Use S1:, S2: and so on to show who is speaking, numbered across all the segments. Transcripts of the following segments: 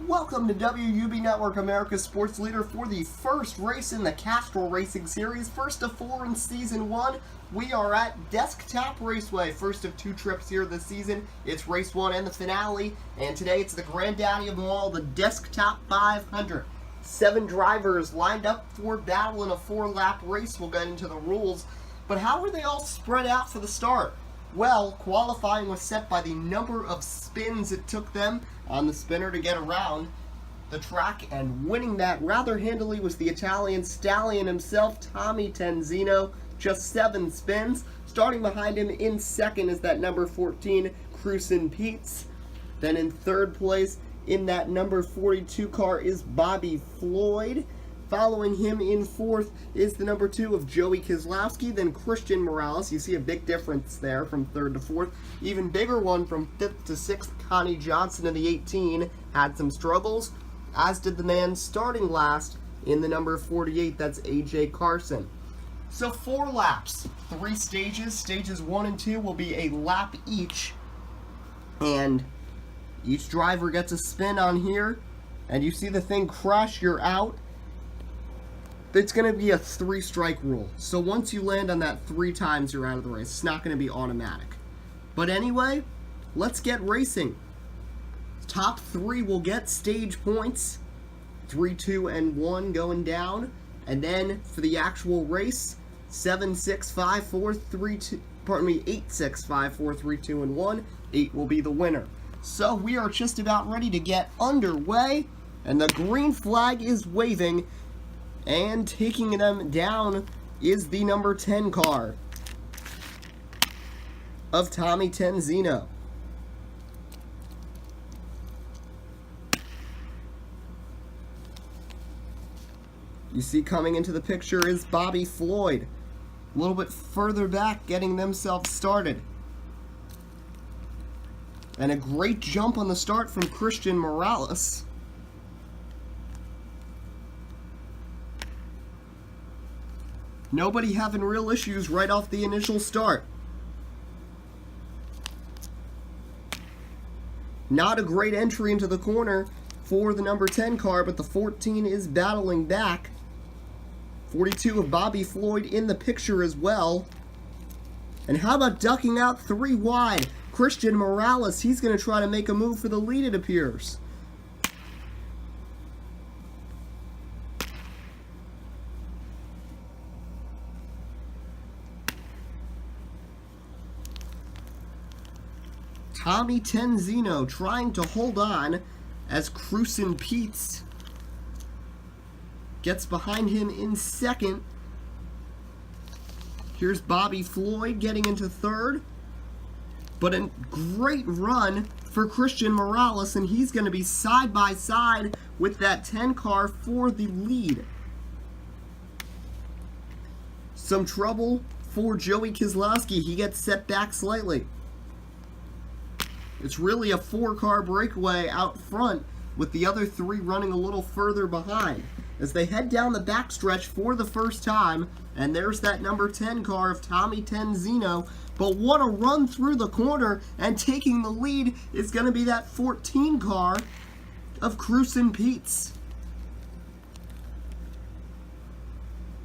S1: Welcome to WUB Network, America's sports leader, for the first race in the Castrol Racing Series. First of 4 in Season 1. We are at Desktop Raceway. First of 2 trips here this season. It's Race 1 and the finale. And today it's the granddaddy of them all, the Desktop 500. 7 drivers lined up for battle in a 4-lap race. We'll get into the rules. But how were they all spread out for the start? Well, qualifying was set by the number of spins it took them on the spinner to get around the track, and winning that rather handily was the Italian stallion himself, Tommy Tenzino, just 7 spins. Starting behind him in second is that number 14, Cruisin' Pete's. Then in third place in that number 42 car is Bobby Floyd. Following him in fourth is the number 2 of Joey Kozlowski, then Christian Morales. You see a big difference there from third to fourth. Even bigger one from 5th to 6th. Connie Johnson in the 18 had some struggles, as did the man starting last in the number 48. That's AJ Carson. So 4 laps, 3 stages. Stages 1 and 2 will be a lap each, and each driver gets a spin on here, and you see the thing crash, you're out. It's going to be a 3-strike rule. So once you land on that 3 times, you're out of the race. It's not going to be automatic. But anyway, let's get racing. Top 3 will get stage points. 3, 2, and 1 going down. And then for the actual race, 7, 6, 5, 4, 3, 2, pardon me, 8, 6, 5, 4, 3, 2, and 1. 8 will be the winner. So we are just about ready to get underway. And the green flag is waving. And taking them down is the number 10 car of Tommy Tenzino. You see coming into the picture is Bobby Floyd. A little bit further back, getting themselves started. And a great jump on the start from Christian Morales. Nobody having real issues right off the initial start. Not a great entry into the corner for the number 10 car, but the 14 is battling back. 42 of Bobby Floyd in the picture as well. And how about ducking out 3 wide? Christian Morales, he's going to try to make a move for the lead, it appears. Tommy Tenzino trying to hold on as Cruisin' Pete's gets behind him in second. Here's Bobby Floyd getting into third. But a great run for Christian Morales, and he's going to be side by side with that 10 car for the lead. Some trouble for Joey Kozlowski. He gets set back slightly. It's really a 4-car breakaway out front, with the other 3 running a little further behind as they head down the backstretch for the first time. And there's that number 10 car of Tommy Tenzino. But what a run through the corner, and taking the lead is going to be that 14 car of Cruisin' Pete's.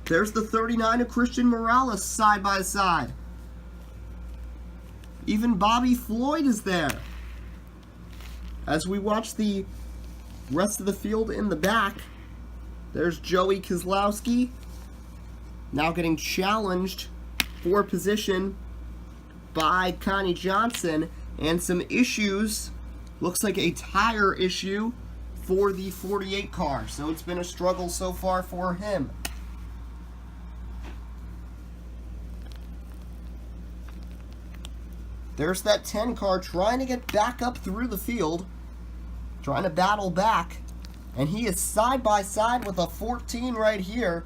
S1: There's the 39 of Christian Morales side by side. Even Bobby Floyd is there. As we watch the rest of the field in the back, there's Joey Kozlowski, now getting challenged for position by Connie Johnson, and some issues. Looks like a tire issue for the 48 car, so it's been a struggle so far for him. There's that 10 car trying to get back up through the field, trying to battle back, and he is side by side with a 14 right here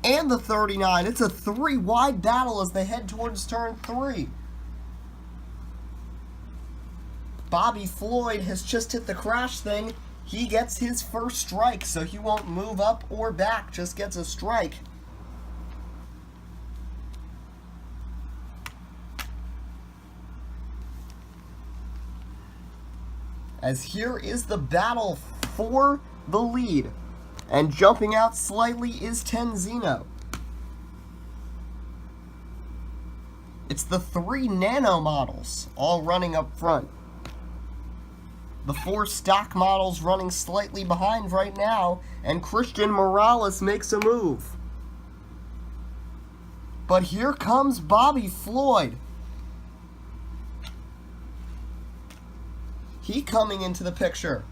S1: and the 39. It's a 3-wide battle as they head towards turn 3. Bobby Floyd has just hit the crash thing. He gets his first strike, so he won't move up or back, just gets a strike. As here is the battle for the lead. And jumping out slightly is Tenzino. It's the 3 nano models all running up front. The 4 stock models running slightly behind right now, and Christian Morales makes a move. But here comes Bobby Floyd. He coming into the picture.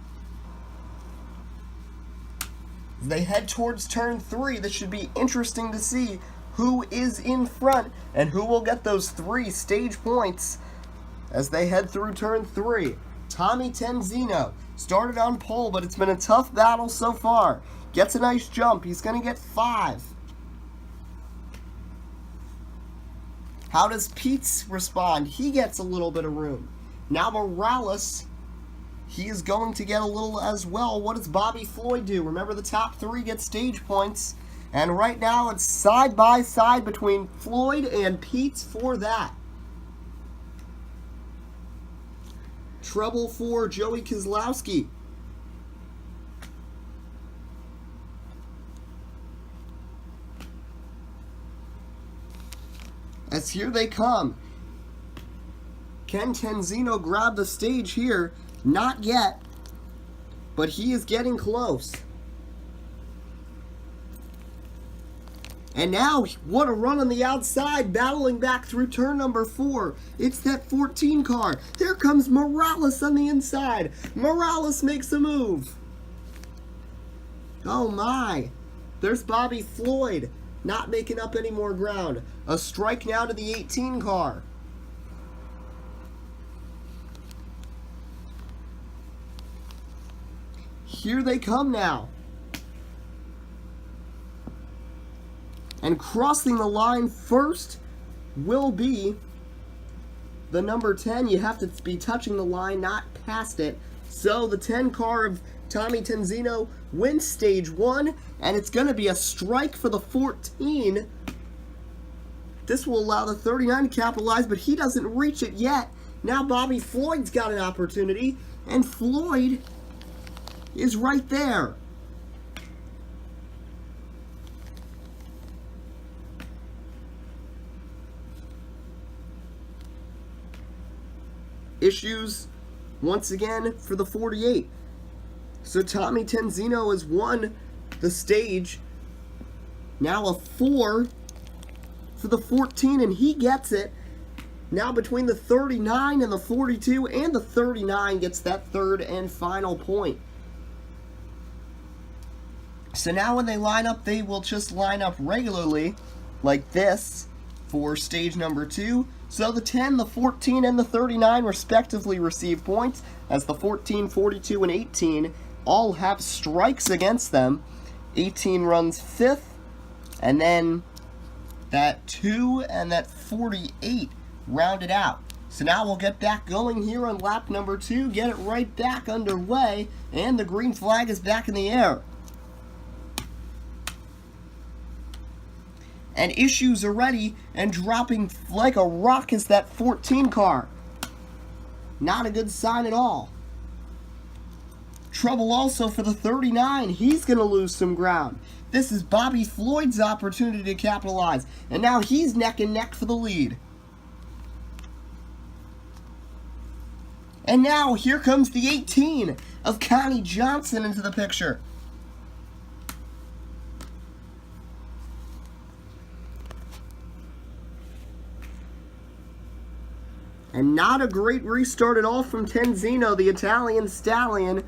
S1: As they head towards turn 3, this should be interesting to see who is in front and who will get those 3 stage points as they head through turn 3. Tommy Tenzino started on pole, but it's been a tough battle so far. Gets a nice jump. He's going to get 5. How does Pete's respond? He gets a little bit of room. Now Morales, he is going to get a little as well. What does Bobby Floyd do? Remember, the top 3 get stage points. And right now it's side by side between Floyd and Pete's for that. Trouble for Joey Kozlowski. As here they come. Can Tenzino grab the stage here? Not yet, but he is getting close. And now, what a run on the outside, battling back through turn number 4. It's that 14 car. Here comes Morales on the inside. Morales makes a move. Oh my. There's Bobby Floyd, not making up any more ground. A strike now to the 18 car. Here they come now. And crossing the line first will be the number 10. You have to be touching the line, not past it. So the 10 car of Tommy Tenzino wins stage 1, and it's going to be a strike for the 14. This will allow the 39 to capitalize, but he doesn't reach it yet. Now Bobby Floyd's got an opportunity, and Floyd is right there. Issues once again for the 48. So Tommy Tenzino has won the stage. Now a 4 for the 14, and he gets it. Now between the 39 and the 42, and the 39 gets that 3rd and final point. So now when they line up, they will just line up regularly like this for stage number 2. So the 10, the 14, and the 39 respectively receive points, as the 14, 42, and 18 all have strikes against them. 18 runs 5th, and then that 2 and that 48 rounded out. So now we'll get back going here on lap number 2, get it right back underway, and the green flag is back in the air. And issues are ready, and dropping like a rock is that 14 car. Not a good sign at all. Trouble also for the 39. He's going to lose some ground. This is Bobby Floyd's opportunity to capitalize, and now he's neck and neck for the lead. And now here comes the 18 of Connie Johnson into the picture. And not a great restart at all from Tenzino, the Italian stallion.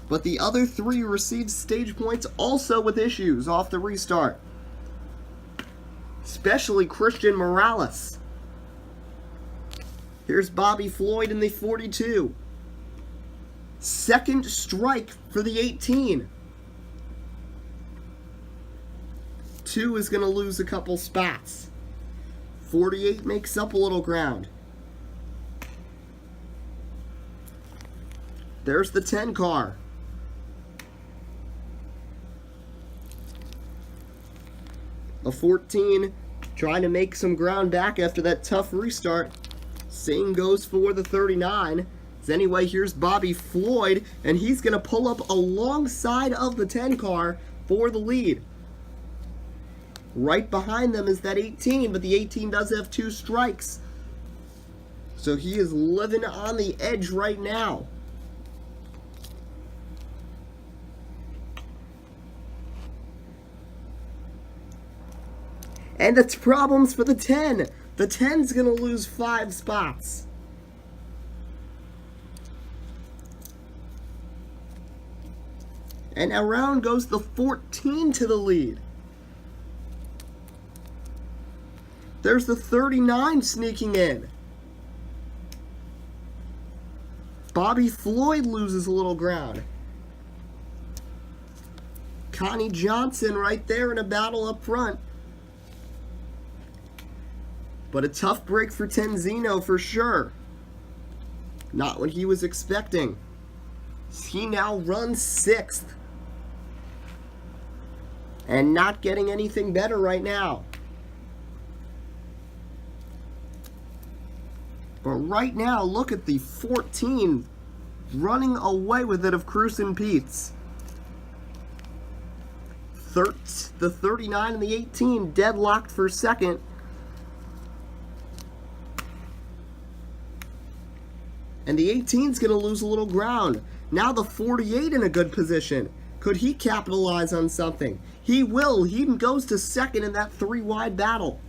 S1: But the other 3 received stage points also with issues off the restart. Especially Christian Morales. Here's Bobby Floyd in the 42. Second strike for the 18. 2 is going to lose a couple spots. 48 makes up a little ground. There's the 10 car. A 14 trying to make some ground back after that tough restart. Same goes for the 39. So anyway, here's Bobby Floyd, and he's going to pull up alongside of the 10 car for the lead. Right behind them is that 18, but the 18 does have 2 strikes. So he is living on the edge right now. And it's problems for the 10. The 10's going to lose 5 spots. And around goes the 14 to the lead. There's the 39 sneaking in. Bobby Floyd loses a little ground. Connie Johnson right there in a battle up front. But a tough break for Tenzino for sure. Not what he was expecting. He now runs 6th. And not getting anything better right now. But right now, look at the 14 running away with it of Cruisin' Pete's. The 39 and the 18 deadlocked for second. And the 18's going to lose a little ground. Now the 48 in a good position. Could he capitalize on something? He will. He goes to second in that 3-wide battle.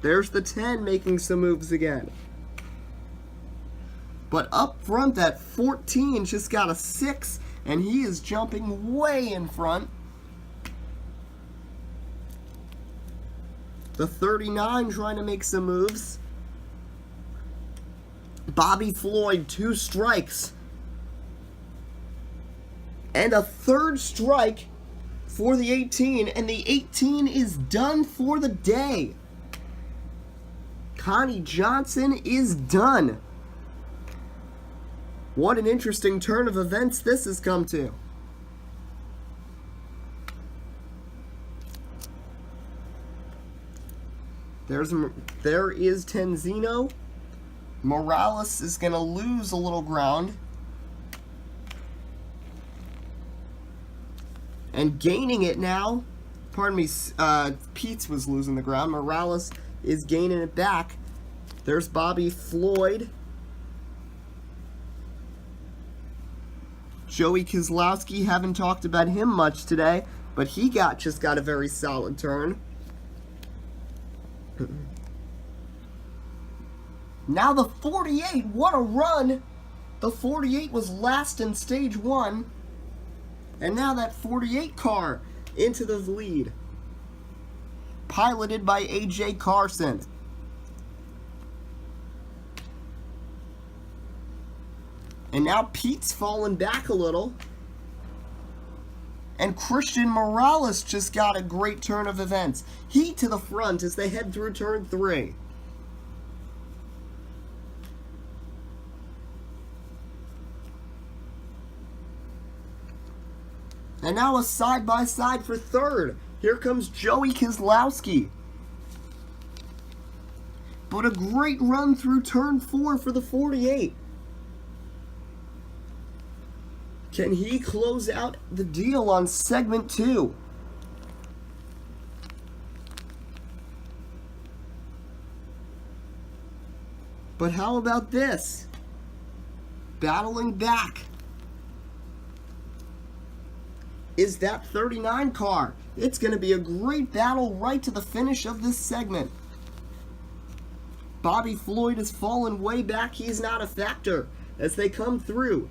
S1: There's the 10 making some moves again. But up front, that 14 just got a 6, and he is jumping way in front. The 39 trying to make some moves. Bobby Floyd, 2 strikes. And a 3rd strike for the 18, and the 18 is done for the day. Connie Johnson is done. What an interesting turn of events this has come to. There is Tenzino. Morales is going to lose a little ground. And gaining it now. Pardon me, Pete's was losing the ground. Morales is gaining it back. There's Bobby Floyd. Joey Kozlowski, haven't talked about him much today, but he just got a very solid turn. Now the 48, what a run! The 48 was last in stage 1. And now that 48 car into the lead. Piloted by AJ Carson. And now Pete's fallen back a little. And Christian Morales just got a great turn of events. He to the front as they head through turn 3. And now a side-by-side for 3rd. Here comes Joey Kozlowski. But a great run through turn 4 for the 48. Can he close out the deal on segment 2? But how about this? Battling back is that 39 car. It's going to be a great battle right to the finish of this segment. Bobby Floyd has fallen way back. He's not a factor as they come through.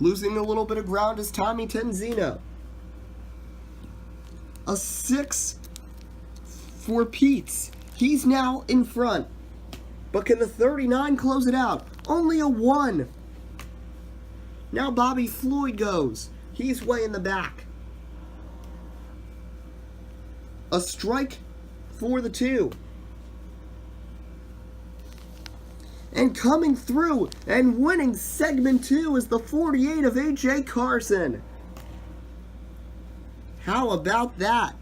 S1: Losing a little bit of ground is Tommy Tenzino. A 6 for Pete's. He's now in front. But can the 39 close it out? Only a 1. Now Bobby Floyd goes. He's way in the back. A strike for the 2. And coming through and winning segment 2 is the 48 of AJ Carson. How about that?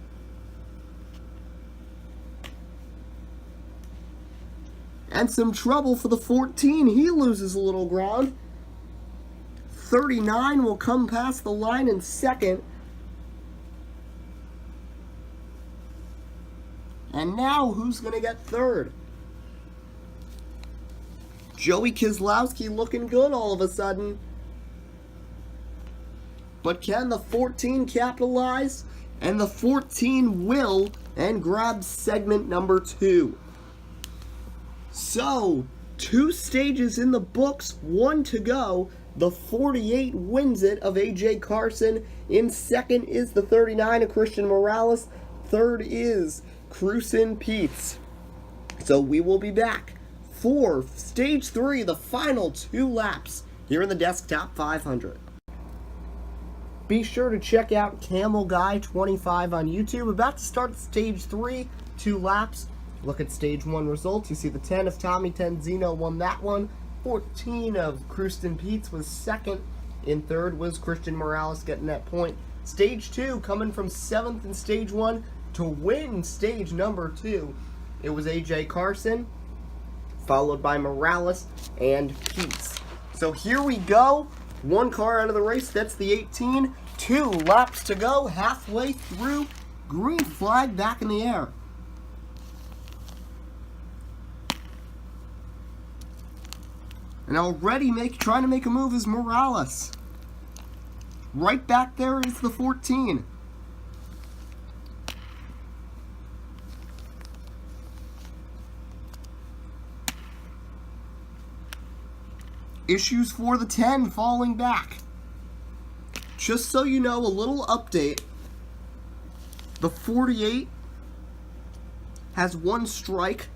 S1: And some trouble for the 14. He loses a little ground. 39 will come past the line in second. And now, who's going to get third? Joey Keselowski looking good all of a sudden. But can the 14 capitalize? And the 14 will, and grab segment number 2. So, 2 stages in the books, 1 to go. The 48 wins it of AJ Carson. In second is the 39 of Christian Morales. Third is Cruisin' Pete's. So we will be back for stage 3, the final 2 laps here in the Desktop 500. Be sure to check out Camel Guy 25 on YouTube. About to start stage 3, 2 laps. Look at stage 1 results. You see the 10 of Tommy Tenzino won that one. 14 of Cruisin' Pete's was second. In third was Christian Morales getting that point. Stage 2 coming from 7th in stage 1 to win stage number 2. It was AJ Carson, followed by Morales and Pete's. So here we go. 1 car out of the race. That's the 18. 2 laps to go. Halfway through. Green flag back in the air. And already trying to make a move is Morales. Right back there is the 14. Issues for the 10 falling back. Just so you know, a little update. The 48 has 1 strike.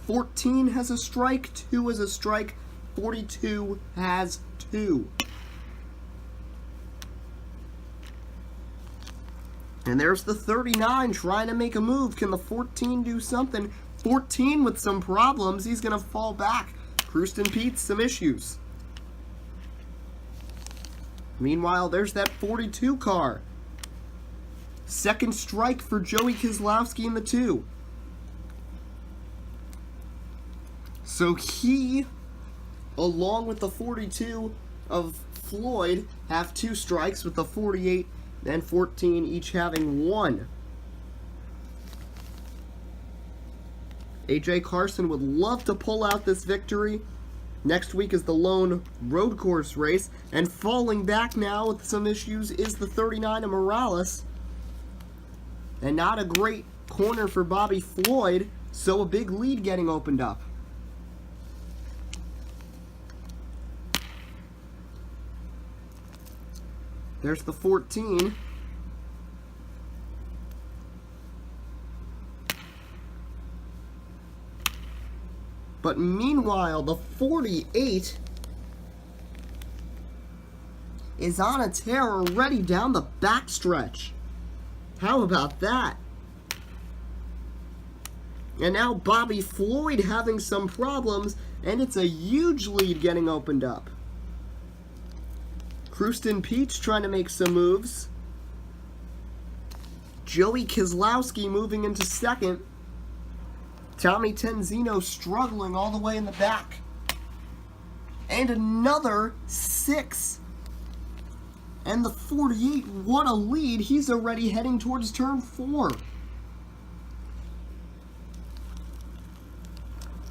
S1: 14 has a strike. 2 has a strike. 42 has 2. And there's the 39 trying to make a move. Can the 14 do something? 14 with some problems. He's going to fall back. Cruisin' Pete's some issues. Meanwhile, there's that 42 car. Second strike for Joey Keselowski in the 2. So he, along with the 42 of Floyd, have 2 strikes, with the 48 and 14 each having 1. AJ Carson would love to pull out this victory. Next week is the lone road course race, and falling back now with some issues is the 39 of Morales. And not a great corner for Bobby Floyd, so a big lead getting opened up. There's the 14. But meanwhile, the 48 is on a tear already down the backstretch. How about that? And now Bobby Floyd having some problems, and it's a huge lead getting opened up. Cruisin' Pete's trying to make some moves. Joey Keselowski moving into second. Tommy Tenzino struggling all the way in the back. And another 6. And the 48, what a lead. He's already heading towards turn 4.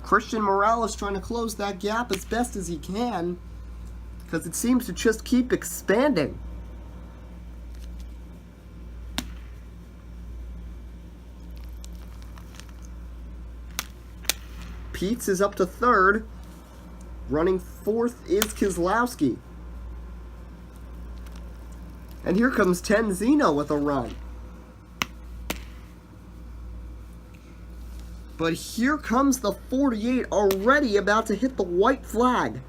S1: Christian Morales trying to close that gap as best as he can, because it seems to just keep expanding. Pete's is up to third. Running fourth is Keselowski. And here comes Tenzino with a run. But here comes the 48 already about to hit the white flag.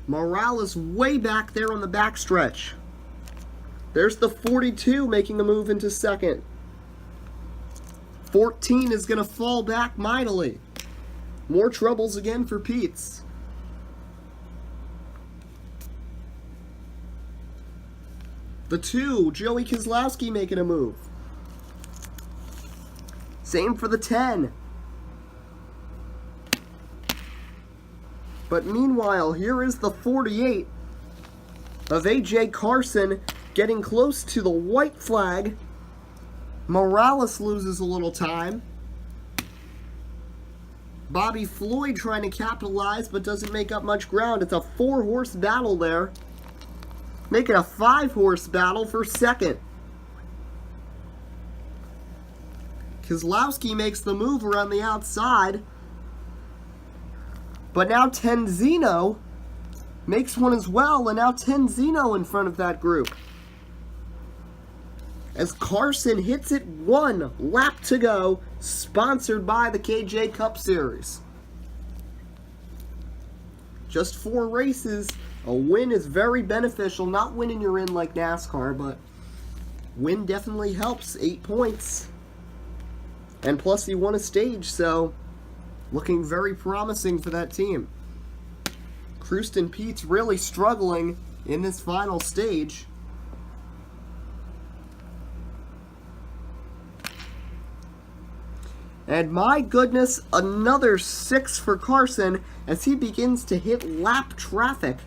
S1: Morales way back there on the backstretch. There's the 42 making a move into second. 14 is going to fall back mightily. More troubles again for Pete's. The 2, Joey Keselowski making a move. Same for the 10. But meanwhile, here is the 48 of A.J. Carson getting close to the white flag. Morales loses a little time. Bobby Floyd trying to capitalize, but doesn't make up much ground. It's a 4-horse battle there. Make it a 5-horse battle for second. Keselowski makes the move around the outside. But now Tenzino makes one as well, and now Tenzino in front of that group. As Carson hits it, 1 lap to go, sponsored by the KJ Cup Series. Just 4 races. A win is very beneficial. Not winning you're in like NASCAR, but win definitely helps. 8 points. And plus he won a stage, so looking very promising for that team. Kristen Pete's really struggling in this final stage. And my goodness, another 6 for Carson as he begins to hit lap traffic.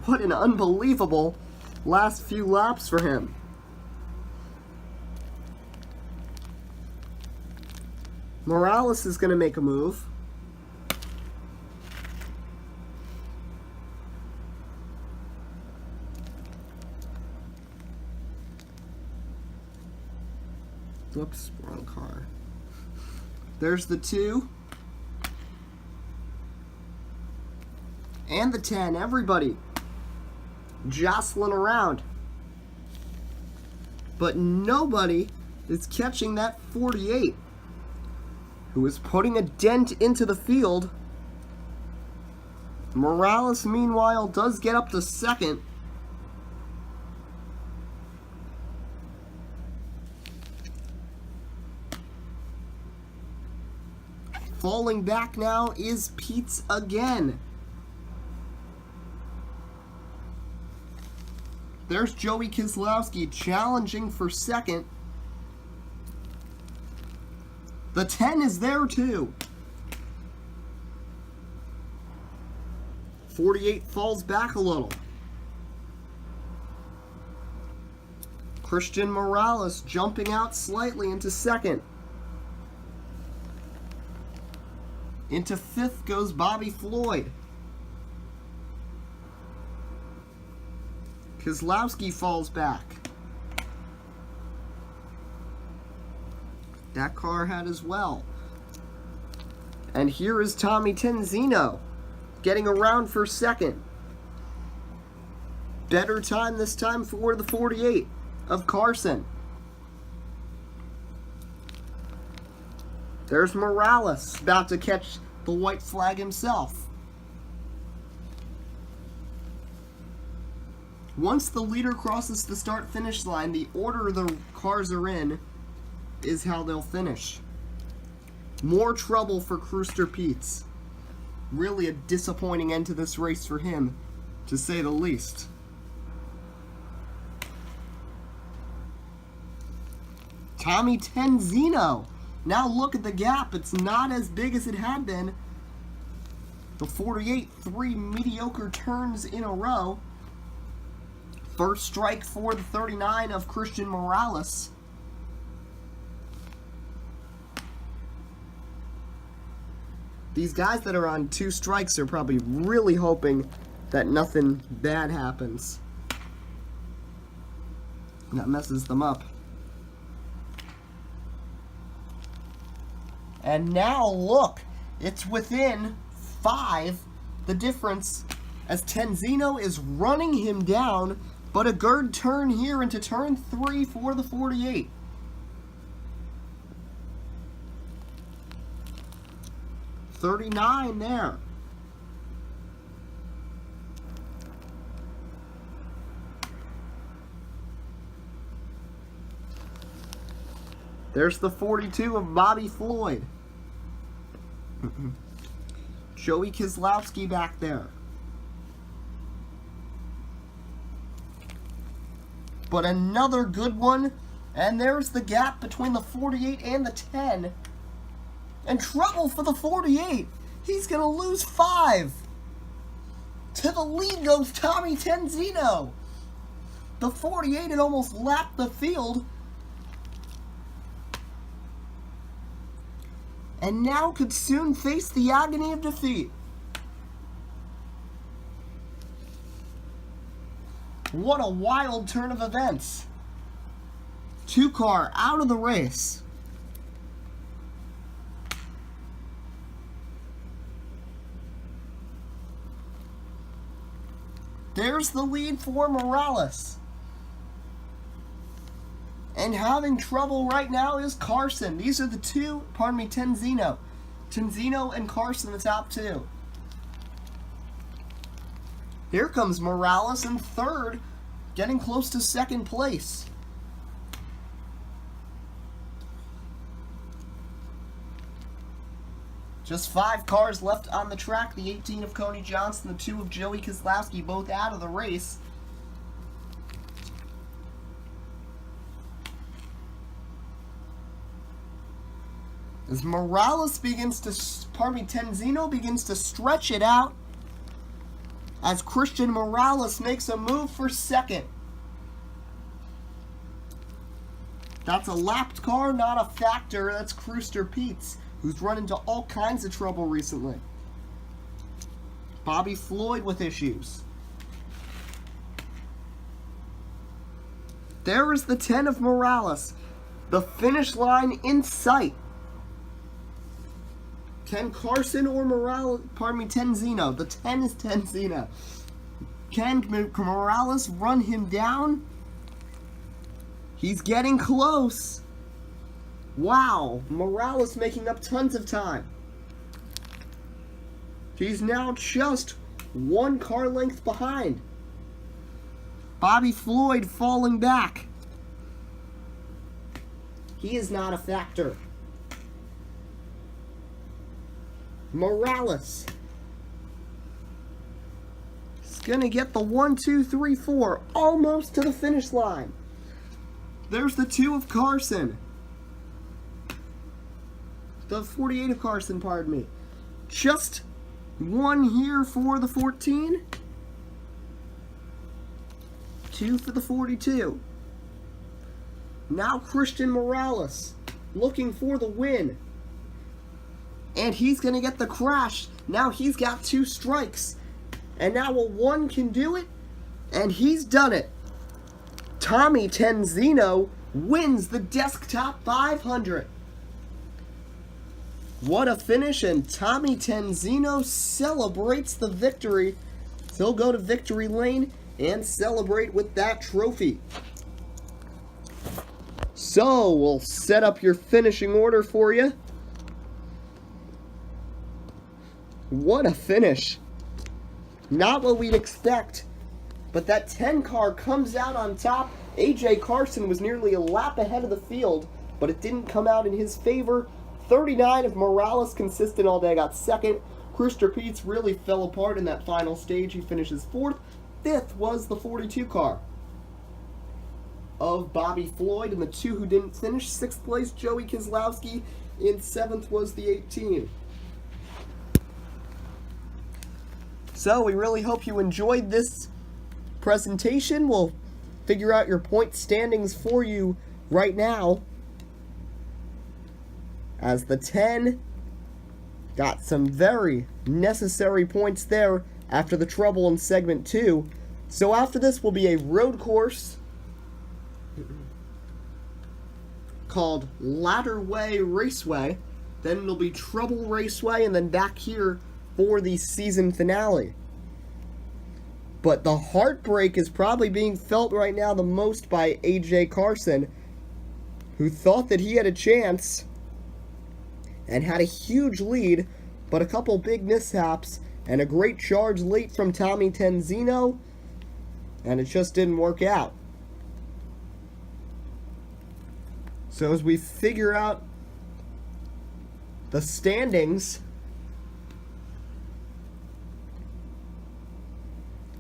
S1: What an unbelievable last few laps for him. Morales is going to make a move. Whoops, wrong car. There's the 2. And the 10, everybody jostling around. But nobody is catching that 48, who is putting a dent into the field. Morales, meanwhile, does get up to second. Falling back now is Pete's again. There's Joey Keselowski challenging for second. The 10 is there too. 48 falls back a little. Christian Morales jumping out slightly into second. Into 5th goes Bobby Floyd. Keselowski falls back. That car had as well. And here is Tommy Tenzino getting around for second. Better time this time for the 48 of Carson. There's Morales about to catch the white flag himself. Once the leader crosses the start-finish line, the order the cars are in is how they'll finish. More trouble for Kristen Pete's. Really a disappointing end to this race for him, to say the least. Tommy Tenzino. Now look at the gap. It's not as big as it had been. The 48, 3 mediocre turns in a row. First strike for the 39 of Christian Morales. These guys that are on 2 strikes are probably really hoping that nothing bad happens. That messes them up. And now look, it's within 5, the difference, as Tenzino is running him down, but a good turn here into turn 3 for the 48. .39 there. There's the 42 of Bobby Floyd. Joey Keselowski back there. but another good one. And there's the gap between the 48 and the 10. And trouble for the 48. He's going to lose 5. To the lead goes Tommy Tenzino. The 48 had almost lapped the field. And now could soon face the agony of defeat. What a wild turn of events. 2-car out of the race. There's the lead for Morales. And having trouble right now is Carson. These are the two, Tenzino. Tenzino and Carson, the top two. Here comes Morales in third, getting close to second place. Just 5 cars left on the track. The 18 of Coney Johnson, the 2 of Joey Kozlowski, both out of the race. As Morales begins to, Tenzino begins to stretch it out. As Christian Morales makes a move for second. That's a lapped car, not a factor. That's Crewster Peets, who's run into all kinds of trouble recently. Bobby Floyd with issues. There is the 10 of Morales. The finish line in sight. Can Carson or Tenzino? The 10 is Tenzino. Can Morales run him down? He's getting close. Wow, Morales making up tons of time. He's now just 1 car length behind. Bobby Floyd falling back. He is not a factor. Morales is going to get the 1, 2, 3, 4, almost to the finish line. There's the 2 of Carson. The 48 of Carson, pardon me. Just 1 here for the 14. 2 for the 42. Now Christian Morales looking for the win. And he's going to get the crash. Now he's got 2 strikes. And now a 1 can do it. And he's done it. Tommy Tenzino wins the Desktop 500. What a finish, and Tommy Tenzino celebrates the victory. He'll go to victory lane and celebrate with that trophy. So, we'll set up your finishing order for you. What a finish. Not what we'd expect, but that 10 car comes out on top. AJ Carson was nearly a lap ahead of the field, but it didn't come out in his favor. 39 of Morales, consistent all day, got second. Crewster Peets really fell apart in that final stage. He finishes 4th. 5th was the 42 car of Bobby Floyd, and the 2 who didn't finish. 6th place, Joey Kozlowski. In 7th was the 18. So, we really hope you enjoyed this presentation. We'll figure out your point standings for you right now, as the 10 got some very necessary points there after the trouble in segment 2. So after this will be a road course called Ladderway Raceway. Then it'll be Trouble Raceway, and then back here for the season finale. But the heartbreak is probably being felt right now the most by AJ Carson, who thought that he had a chance and had a huge lead, but a couple big mishaps and a great charge late from Tommy Tenzino, and it just didn't work out. So as we figure out the standings,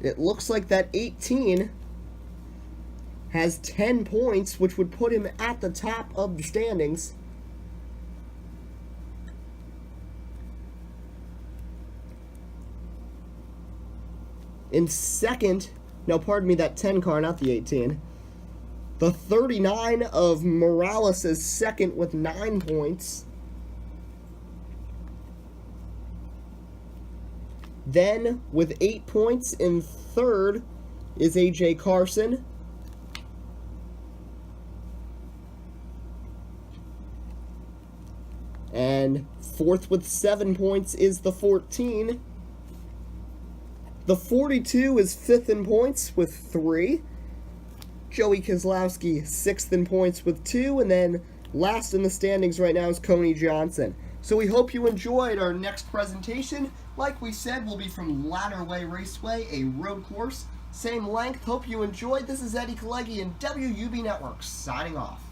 S1: it looks like that 18 has 10 points, which would put him at the top of the standings. In second, no, pardon me, that 10 car, not the 18. The 39 of Morales is second with 9 points. Then, with 8 points in third, is AJ Carson. And fourth with 7 points is the 14. The 42 is fifth in points with 3. Joey Kozlowski, 6th in points with 2. And then last in the standings right now is Coney Johnson. So we hope you enjoyed. Our next presentation, like we said, will be from Ladderway Raceway, a road course. Same length. Hope you enjoyed. This is Eddie Kalegi and WUB Network signing off.